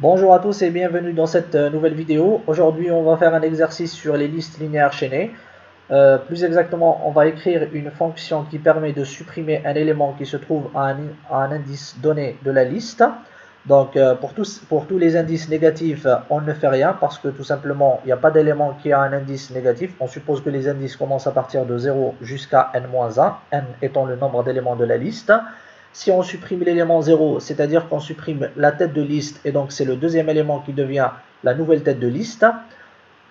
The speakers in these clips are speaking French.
Bonjour à tous et bienvenue dans cette nouvelle vidéo. Aujourd'hui, on va faire un exercice sur les listes linéaires chaînées. Plus exactement, on va écrire une fonction qui permet de supprimer un élément qui se trouve à un indice donné de la liste. Donc, pour tous les indices négatifs, on ne fait rien parce que tout simplement, il n'y a pas d'élément qui a un indice négatif. On suppose que les indices commencent à partir de 0 jusqu'à n-1, n étant le nombre d'éléments de la liste. Si on supprime l'élément 0, c'est-à-dire qu'on supprime la tête de liste, et donc c'est le deuxième élément qui devient la nouvelle tête de liste.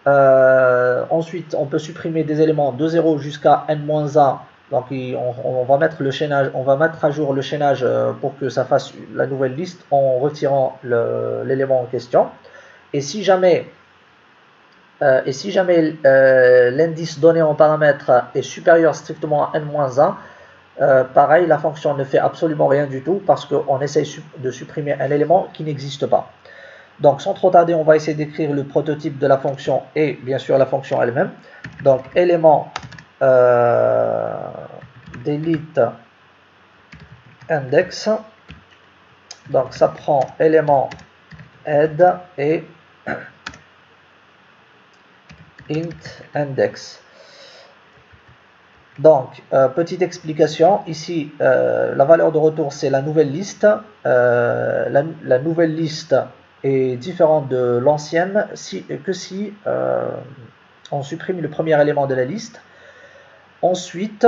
Ensuite, on peut supprimer des éléments de 0 jusqu'à n-1. Donc on va mettre le chaînage, on va mettre à jour le chaînage pour que ça fasse la nouvelle liste en retirant l'élément en question. Et si jamais l'indice donné en paramètre est supérieur strictement à n-1, pareil, la fonction ne fait absolument rien du tout parce qu'on essaye de supprimer un élément qui n'existe pas. Donc, sans trop tarder, on va essayer d'écrire le prototype de la fonction et bien sûr la fonction elle-même. Donc, élément delete index. Donc, ça prend élément head et int index. Donc, petite explication, ici, la valeur de retour, c'est la nouvelle liste. La nouvelle liste est différente de l'ancienne si on supprime le premier élément de la liste. Ensuite,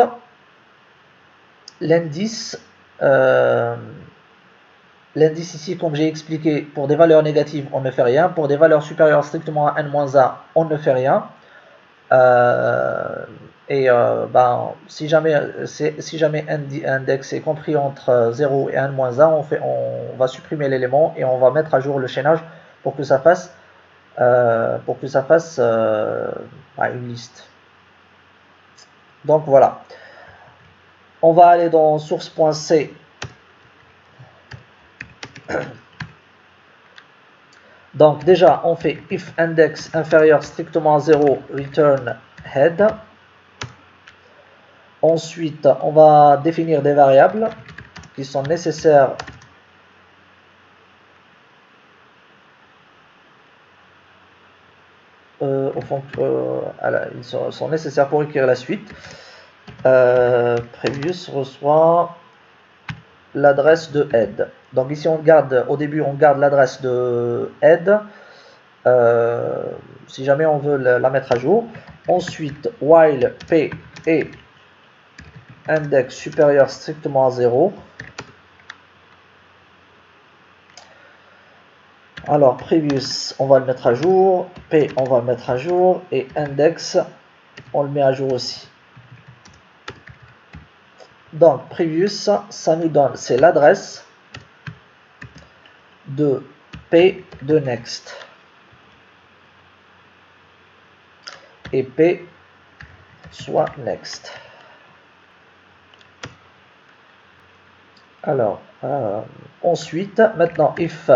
l'indice ici, comme j'ai expliqué, pour des valeurs négatives, on ne fait rien. Pour des valeurs supérieures strictement à n-1, on ne fait rien. Si jamais index est compris entre 0 et n-1, on va supprimer l'élément et on va mettre à jour le chaînage pour que ça fasse une liste. Donc voilà. On va aller dans source.c. Donc déjà, on fait if index inférieur strictement à 0, return head. Ensuite, on va définir des variables qui sont nécessaires ils sont nécessaires pour écrire la suite. Previous reçoit l'adresse de head. Donc ici, au début, on garde l'adresse de head. Si jamais on veut la mettre à jour. Ensuite, while p est index supérieur strictement à 0. Alors, previous, on va le mettre à jour. P, on va le mettre à jour. Et index, on le met à jour aussi. Donc, previous, ça nous donne, c'est l'adresse de P de next. Et P soit next. Alors, ensuite, maintenant, if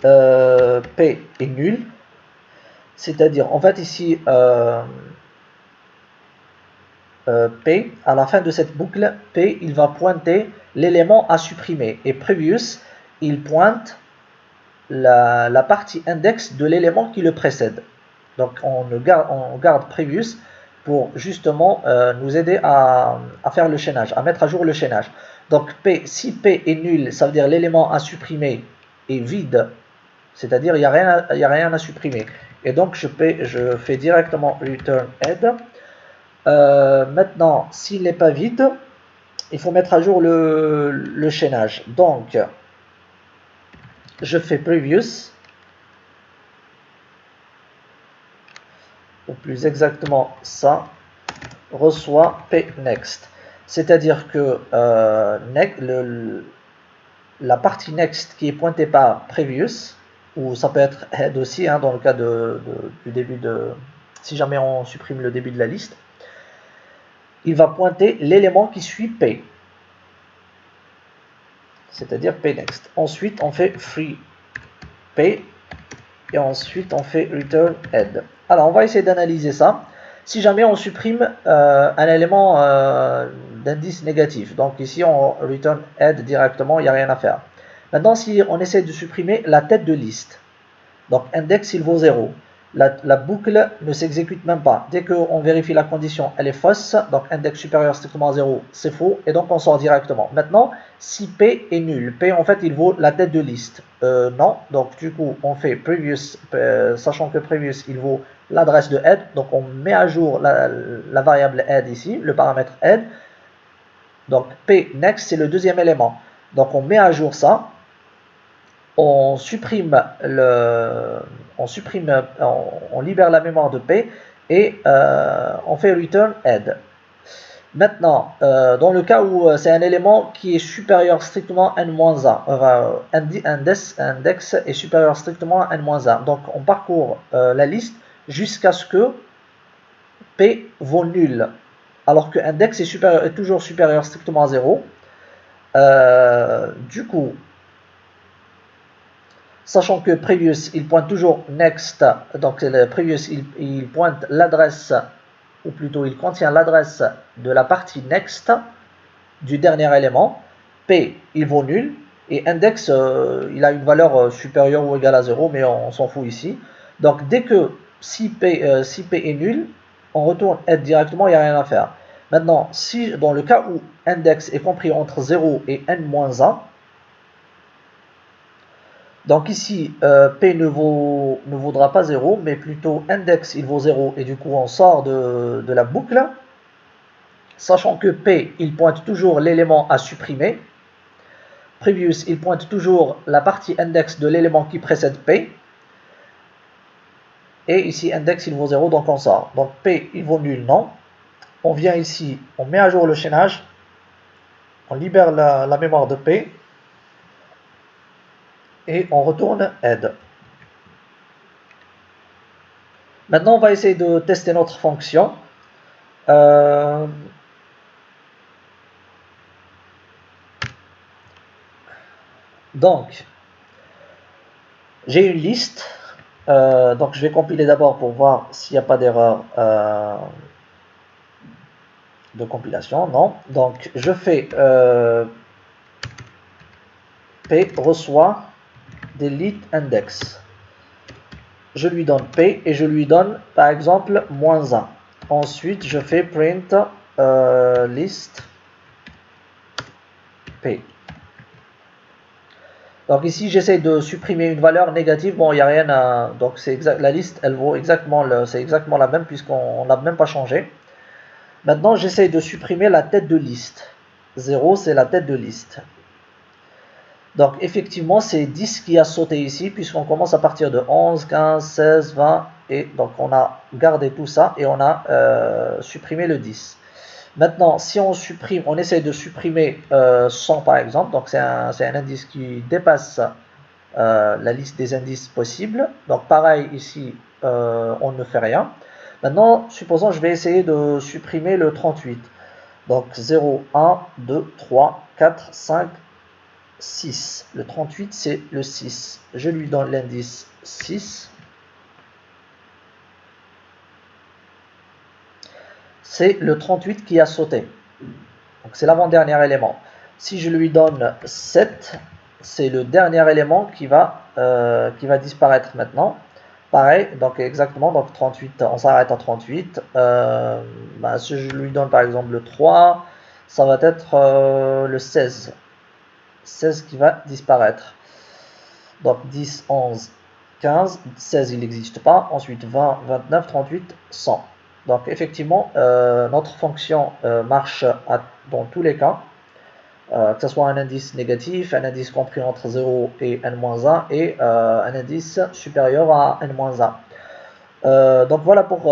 P est nul, c'est-à-dire, en fait, ici, P, à la fin de cette boucle, P, il va pointer l'élément à supprimer. Et previous, il pointe la partie index de l'élément qui le précède. Donc, on garde previous pour justement nous aider à faire le chaînage, à mettre à jour le chaînage. Donc, si P est nul, ça veut dire l'élément à supprimer est vide, c'est-à-dire il n'y a rien à supprimer. Et donc, je fais directement return head. Maintenant, s'il n'est pas vide, il faut mettre à jour le chaînage. Donc, je fais previous, ou plus exactement ça, reçoit p next. C'est-à-dire que la partie next qui est pointée par previous, ou ça peut être head aussi, dans le cas du début si jamais on supprime le début de la liste, il va pointer l'élément qui suit P, c'est-à-dire P next. Ensuite, on fait free P, et ensuite on fait return head. Alors, on va essayer d'analyser ça. Si jamais on supprime un élément d'indice négatif, donc ici on return head directement, il n'y a rien à faire. Maintenant, si on essaie de supprimer la tête de liste, donc index il vaut 0, la boucle ne s'exécute même pas. Dès qu'on vérifie la condition, elle est fausse, donc index supérieur strictement à 0, c'est faux, et donc on sort directement. Maintenant, si P est nul, P en fait il vaut la tête de liste, non, donc du coup on fait previous, sachant que previous il vaut l'adresse de head, donc on met à jour la variable head ici, le paramètre head, donc P next c'est le deuxième élément, donc on met à jour ça, on libère la mémoire de P et on fait return head. Maintenant, dans le cas où c'est un élément qui est supérieur strictement à n-1, index est supérieur strictement à n-1, donc on parcourt la liste jusqu'à ce que P vaut nul, alors que index est toujours supérieur strictement à 0. Du coup, sachant que previous il pointe toujours next, donc le previous il pointe l'adresse, ou plutôt il contient l'adresse de la partie next du dernier élément, P il vaut nul, et index il a une valeur supérieure ou égale à 0, mais on s'en fout ici. Donc dès que si P est nul, on retourne head directement, il n'y a rien à faire. Maintenant, si dans le cas où index est compris entre 0 et n-1, donc ici, P ne vaudra pas 0, mais plutôt index il vaut 0, et du coup on sort de la boucle, sachant que P il pointe toujours l'élément à supprimer, previous il pointe toujours la partie index de l'élément qui précède P, et ici index il vaut 0, donc on sort. Donc P il vaut nul, non. On vient ici, on met à jour le chaînage, on libère la mémoire de P, et on retourne head. Maintenant, on va essayer de tester notre fonction. Donc, j'ai une liste. Donc, je vais compiler d'abord pour voir s'il n'y a pas d'erreur de compilation. Non. Donc, je fais P reçoit delete index. Je lui donne P et je lui donne par exemple -1. Ensuite, je fais print list P. Donc ici, j'essaie de supprimer une valeur négative. Bon, il n'y a rien à... Donc la liste, elle vaut exactement, c'est exactement la même puisqu'on n'a même pas changé. Maintenant, j'essaie de supprimer la tête de liste. 0, c'est la tête de liste. Donc effectivement, c'est 10 qui a sauté ici puisqu'on commence à partir de 11, 15, 16, 20. Et donc on a gardé tout ça et on a supprimé le 10. Maintenant, si on supprime, on essaie de supprimer 100 par exemple, donc c'est un indice qui dépasse la liste des indices possibles. Donc pareil ici, on ne fait rien. Maintenant, supposons je vais essayer de supprimer le 38. Donc 0, 1, 2, 3, 4, 5, 6. Le 38 c'est le 6. Je lui donne l'indice 6. C'est le 38 qui a sauté. Donc c'est l'avant-dernier élément. Si je lui donne 7, c'est le dernier élément qui va disparaître maintenant. Pareil, donc exactement, donc 38, on s'arrête à 38. Si je lui donne par exemple le 3, ça va être le 16. 16 qui va disparaître. Donc 10, 11, 15, 16 il n'existe pas. Ensuite 20, 29, 38, 100. Donc effectivement, notre fonction marche dans tous les cas, que ce soit un indice négatif, un indice compris entre 0 et n-1 et un indice supérieur à n-1. Donc voilà pour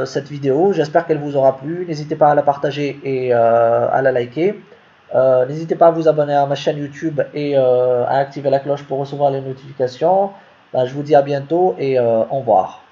cette vidéo, j'espère qu'elle vous aura plu. N'hésitez pas à la partager et à la liker. N'hésitez pas à vous abonner à ma chaîne YouTube et à activer la cloche pour recevoir les notifications. Je vous dis à bientôt et au revoir.